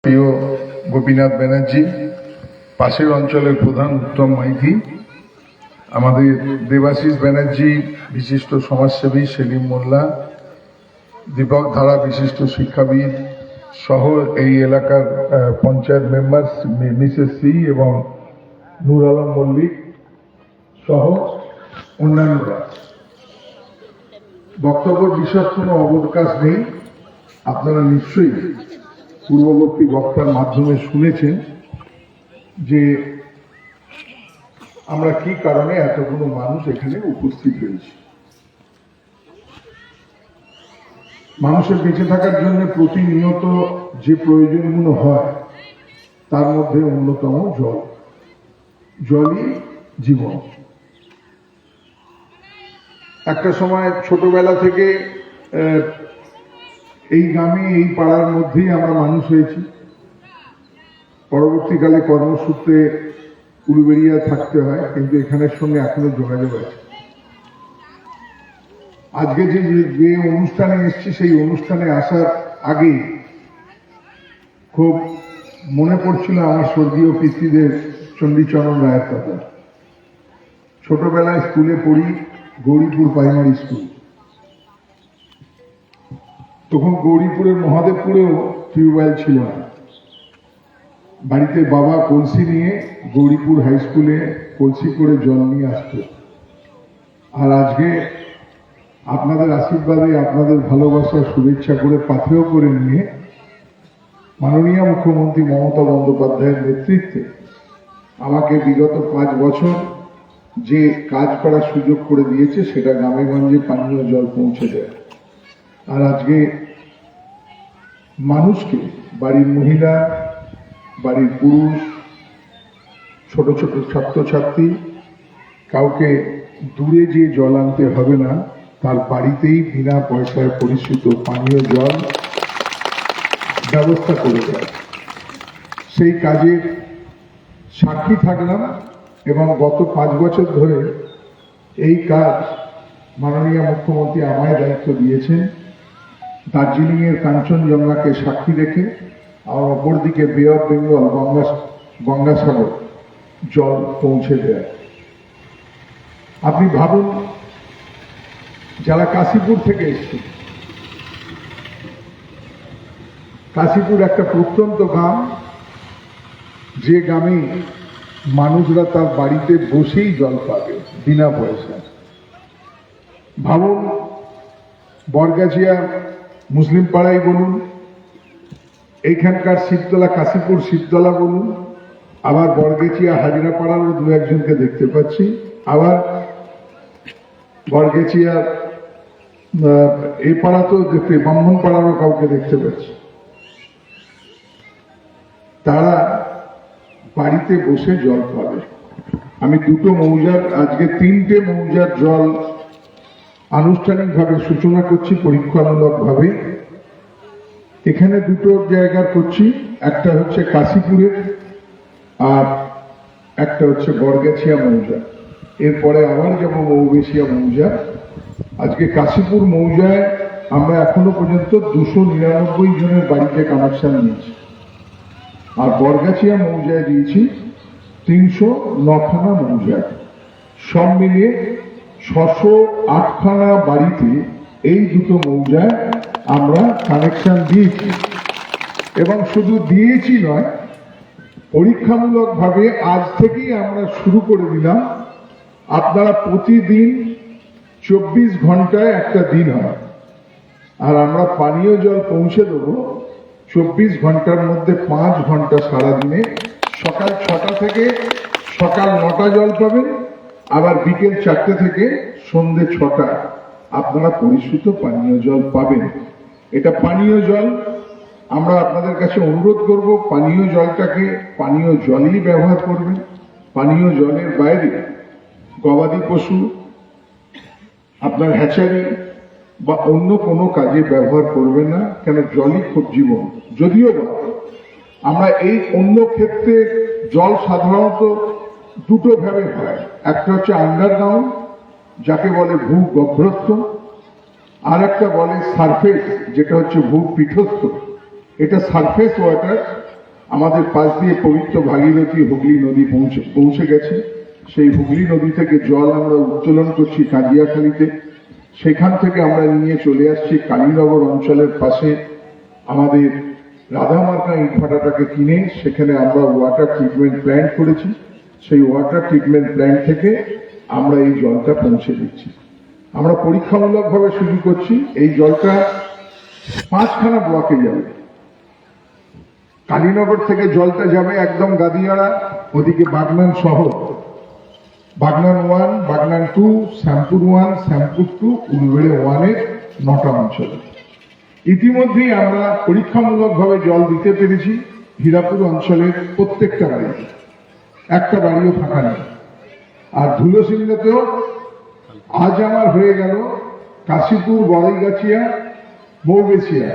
প্রিয় গোপীনাথ ব্যানার্জি, পাশের অঞ্চলের প্রধান উত্তম মাইতি, আমাদের দেবাশিস ব্যানার্জি, বিশিষ্ট সমাজসেবী সেলিম মোল্লা, দীপক ধারা বিশিষ্ট শিক্ষাবিদ সহ এই এলাকার পঞ্চায়েত মেম্বার মিসেস সি এবং নূর আলম মল্লিক সহ অন্যান্যরা। বক্তব্য বিশেষ কোনো অবকাশ নেই। আপনারা নিশ্চয়ই পূর্ববর্তী বক্তার মাধ্যমে শুনেছেন যে আমরা কি কারণে এতগুলো মানুষ এখানে উপস্থিত হয়েছি। মানুষের বেঁচে থাকার জন্য প্রতিনিয়ত যে প্রয়োজনগুলো হয় তার মধ্যে অন্যতম জল। জলই জীবন। একটা সময় ছোটবেলা থেকে এই গ্রামে এই পাড়ার মধ্যেই আমরা মানুষ হয়েছি। পরবর্তীকালে কর্মসূত্রে উলুবেড়িয়া থাকতে হয়, কিন্তু এখানের সঙ্গে এখনো যোগাযোগ আছে। আজকে যে অনুষ্ঠানে এসছি সেই অনুষ্ঠানে আসার আগে খুব মনে পড়ছিল আমার স্বর্গীয় পিতৃদেব চণ্ডীচরণ রায়ের কথা। ছোটবেলায় স্কুলে পড়ি, গৌরীপুর প্রাইমারি স্কুল। তখন গৌরীপুরের মহাদেবপুরেও টিউবওয়েল ছিল না। বাড়িতে বাবা কলসি নিয়ে গৌরীপুর হাই স্কুলে কলসি করে জল নিয়ে আসত। আর আজকে আপনাদের আশীর্বাদে, আপনাদের ভালোবাসা, শুভেচ্ছা করে পাথেয় করে নিয়ে মাননীয় মুখ্যমন্ত্রী মমতা বন্দ্যোপাধ্যায়ের নেতৃত্বে আমাকে বিগত 5 বছর যে কাজ করার সুযোগ করে দিয়েছে সেটা গ্রামে গঞ্জে পানীয় জল পৌঁছে দেয়। আর আজকে মানুষকে, বাড়ির মহিলা, বাড়ির পুরুষ, ছোট ছোট ছাত্রছাত্রী, কাউকে দূরে যে জল আনতে হবে না, তার বাড়িতেই বিনা পয়সায় পরিশ্রুত পানীয় জল ব্যবস্থা করে দেয়। সেই কাজে সাক্ষী থাকলাম এবং গত 5 বছর ধরে এই কাজ মাননীয় মুখ্যমন্ত্রী আমায় দায়িত্ব দিয়েছেন। দার্জিলিং এর কাঞ্চনজঙ্ঘাকে সাক্ষী রেখে আর অপরদিকে বে অফ বেঙ্গল, গঙ্গাসাগর জল পৌঁছে দেয়। আপনি ভাবুন, যারা কাশীপুর থেকে এসছে, কাশীপুর একটা প্রত্যন্ত গ্রাম, যে গ্রামে মানুষরা তার বাড়িতে বসেই জল পাবে বিনা পয়সায়। ভাবুন, বরগাছিয়া মুসলিম পাড়াই বলুন, এইখানকার শিবতলা, কাশীপুর শিবতলা বলুন, আবার বরগেছিয়া হাজরা পাড়ারও 2-1জনকে দেখতে পাচ্ছি, আবার বরগেছিয়া এই পাড়াতেও দেখতে, ব্রাহ্মণ পাড়ারও কাউকে দেখতে পাচ্ছি। তারা বাড়িতে বসে জল পাবে। আমি 2টো মৌজার, আজকে 3টে মৌজার জল আনুষ্ঠানিকভাবে সূচনা করছি পরীক্ষামূলকভাবে। এখানে 2টো জায়গার করছি, একটা হচ্ছে কাশীপুরের আর একটা হচ্ছে বরগাছিয়া মৌজা। এরপরে আবার যাব মৌবেশিয়া মৌজা। আজকে কাশীপুর মৌজায় আমরা এখনো পর্যন্ত 299 জনের বাড়িতে কানেকশন নিয়েছি, আর বরগাছিয়া মৌজায় দিয়েছি 309খানা মৌজায়। সব মিলিয়ে 608খানা বাড়িতে এই 2টো মৌজায় আমরা কানেকশন দিয়েছি। এবং শুধু দিয়েছি নয়, পরীক্ষামূলকভাবে আজ থেকেই আমরা শুরু করে দিলাম। আপনারা প্রতিদিন 24 ঘন্টায় একটা দিন হয়, আর আমরা পানীয় জল পৌঁছে দেবো 24 ঘন্টার মধ্যে 5 ঘন্টা সারাদিনে। সকাল 6টা থেকে সকাল 9টা জল পাবেন, আবার বিকেল 4টে থেকে সন্ধ্যে 6টা আপনারা পরিশ্রুত পানীয় জল পাবেন। এটা পানীয় জল। আমরা আপনাদের কাছে অনুরোধ করব, পানীয় জলটাকে পানীয় জলই ব্যবহার করবেন। পানীয় জলের বাইরে গবাদি পশু, আপনার হ্যাচারি বা অন্য কোনো কাজে ব্যবহার করবেন না, কেন জলই খুব জীবন। যদিও বা আমরা এই অন্য ক্ষেত্রে জল সাধারণত 2টো ভাবে হয়। একটা হচ্ছে আন্ডারগ্রাউন্ড, যাকে বলে ভূগর্ভস্থ, আর একটা বলে সারফেস, যেটা হচ্ছে ভূপৃষ্ঠস্থ। এটা সারফেস ওয়াটার, আমাদের পাশ দিয়ে পবিত্র ভাগীরথী হুগলি নদী পৌঁছে গেছে। সেই হুগলি নদী থেকে জল আমরা উত্তোলন করছি কাঁজিয়াখালীতে। সেখান থেকে আমরা নিয়ে চলে আসছি কালীনগর অঞ্চলের পাশে আমাদের রাধামার্কা ইটভাটাটাকে কিনে সেখানে আমরা ওয়াটার ট্রিটমেন্ট প্ল্যান্ট করেছি। সেই ওয়াটার ট্রিটমেন্ট প্ল্যান্ট থেকে আমরা এই জলটা পৌঁছে দিচ্ছি। আমরা পরীক্ষামূলকভাবে শুরু করছি। এই জলটা 5খানা ব্লকে যাবে। কালীনগর থেকে জলটা যাবে একদম গাদিয়াড়া, ওদিকে বাগনান শহর, বাগনান 1, বাগনান 2, শ্যামপুর 1, শ্যামপুর 2, উলবেড়ে 1 এর 9টা অঞ্চলে। ইতিমধ্যেই আমরা পরীক্ষামূলকভাবে জল দিতে পেরেছি হীরাপুর অঞ্চলের প্রত্যেকটা বাড়িতে, একটা বাড়িও ফাঁকা নেই। আর ধুলোসিমলাতেও আজ আমার হয়ে গেল কাশীপুর, বড়াইগাছিয়া, মৌবেছিয়া,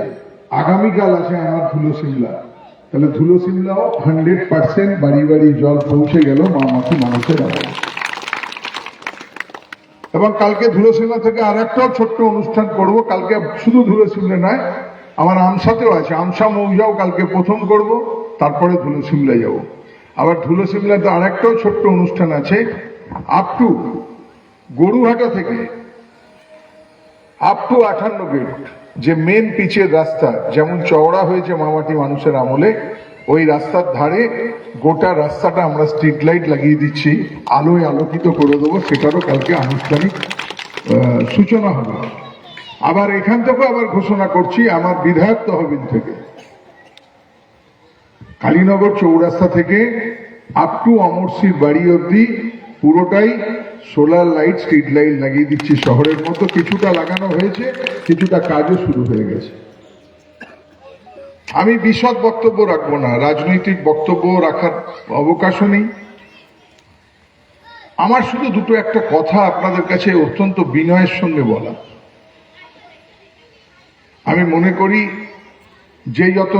আগামীকাল আছে আমার ধুলোসিমলা। তাহলে ধুলোসিমলাও 100% বাড়ি বাড়ি জল পৌঁছে গেল মামাটি মানুষের আগে। এবং কালকে ধুলোসিমলা থেকে আর একটাও ছোট্ট অনুষ্ঠান করব। কালকে শুধু ধুলোসিমলা নয়, আমার আমসাতেও আছে, আমসা মৌজাও কালকে প্রথম করব, তারপরে ধুলোসিমলা যাব। আবার ধুলোসিমলাতে আর একটাও ছোট্ট অনুষ্ঠান আছে। আপ টু গরুহাটা থেকে আপ টু 58 গেট, যে মেন পিচের রাস্তা যেমন চওড়া হয়েছে মামাটি মানুষের আমলে, ওই রাস্তার ধারে গোটা রাস্তাটা আমরা স্ট্রিট লাইট লাগিয়ে দিচ্ছি, আলোয় আলোকিত করে দেবো। সেটারও কালকে আনুষ্ঠানিক সূচনা হবে। আবার এখান থেকেও আবার ঘোষণা করছি, আমার বিধায়ক তহবিল থেকে কালীনগর চৌরাস্তা থেকে আপ টু অমরসির বাড়ি অব্দি পুরোটাই সোলার লাইট, স্ট্রিট লাইট লাগিয়ে দিচ্ছি। শহরের মতো কিছুটা লাগানো হয়েছে, কিছুটা কাজও শুরু হয়ে গেছে। আমি বিশদ বক্তব্য রাখবো না, রাজনৈতিক বক্তব্য রাখার অবকাশও নেই। আমার শুধু দুটো একটা কথা আপনাদের কাছে অত্যন্ত বিনয়ের সঙ্গে বলা। আমি মনে করি যে যত